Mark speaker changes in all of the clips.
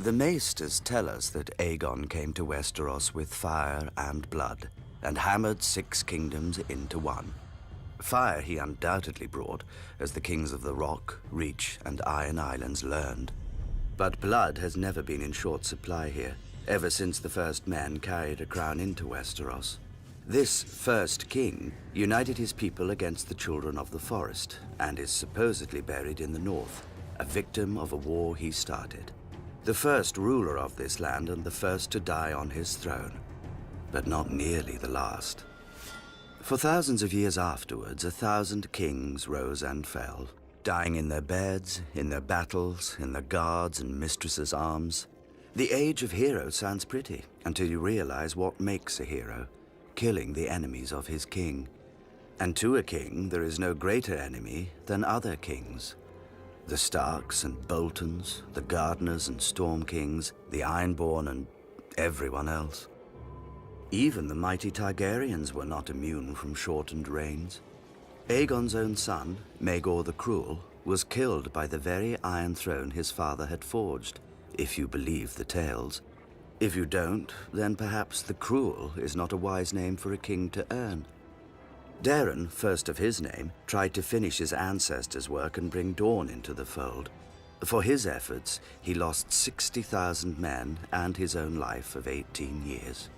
Speaker 1: The maesters tell us that Aegon came to Westeros with fire and blood, and hammered 6 kingdoms into one. Fire he undoubtedly brought, as the kings of the Rock, Reach, and Iron Islands learned. But blood has never been in short supply here, ever since the first men carried a crown into Westeros. This first king united his people against the Children of the Forest, and is supposedly buried in the north, a victim of a war he started. The first ruler of this land and the first to die on his throne, but not nearly the last. For thousands of years afterwards, 1,000 kings rose and fell, dying in their beds, in their battles, in their guards' and mistresses' arms. The age of heroes sounds pretty, until you realize what makes a hero, killing the enemies of his king. And to a king, there is no greater enemy than other kings. The Starks and Boltons, the Gardeners and Storm Kings, the Ironborn and everyone else. Even the mighty Targaryens were not immune from shortened reigns. Aegon's own son, Maegor the Cruel, was killed by the very Iron Throne his father had forged, if you believe the tales. If you don't, then perhaps the Cruel is not a wise name for a king to earn. Daeron, first of his name, tried to finish his ancestors' work and bring Dawn into the fold. For his efforts, he lost 60,000 men and his own life of 18 years.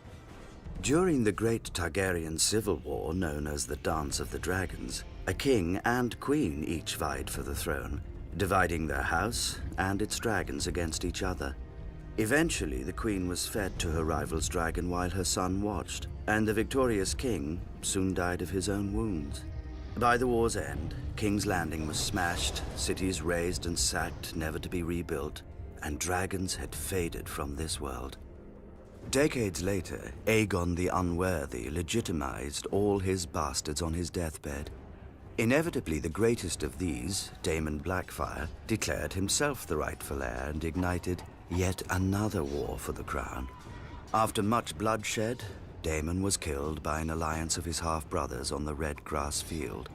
Speaker 1: During the Great Targaryen Civil War, known as the Dance of the Dragons, a king and queen each vied for the throne, dividing their house and its dragons against each other. Eventually, the queen was fed to her rival's dragon while her son watched, and the victorious king soon died of his own wounds. By the war's end, King's Landing was smashed, cities razed and sacked, never to be rebuilt, and dragons had faded from this world. Decades later, Aegon the Unworthy legitimized all his bastards on his deathbed. Inevitably, the greatest of these, Daemon Blackfyre, declared himself the rightful heir and ignited yet another war for the crown. After much bloodshed, Daemon was killed by an alliance of his half-brothers on the Red Grass Field.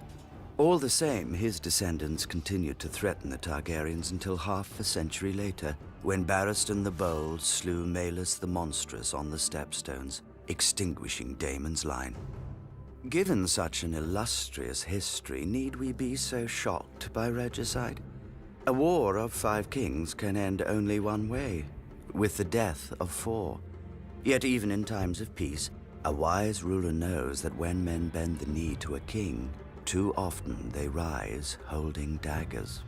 Speaker 1: All the same, his descendants continued to threaten the Targaryens until half a century later, when Barristan the Bold slew Maelys the Monstrous on the Stepstones, extinguishing Daemon's line. Given such an illustrious history, need we be so shocked by regicide? A war of 5 kings can end only one way, with the death of 4. Yet even in times of peace, a wise ruler knows that when men bend the knee to a king, too often they rise holding daggers.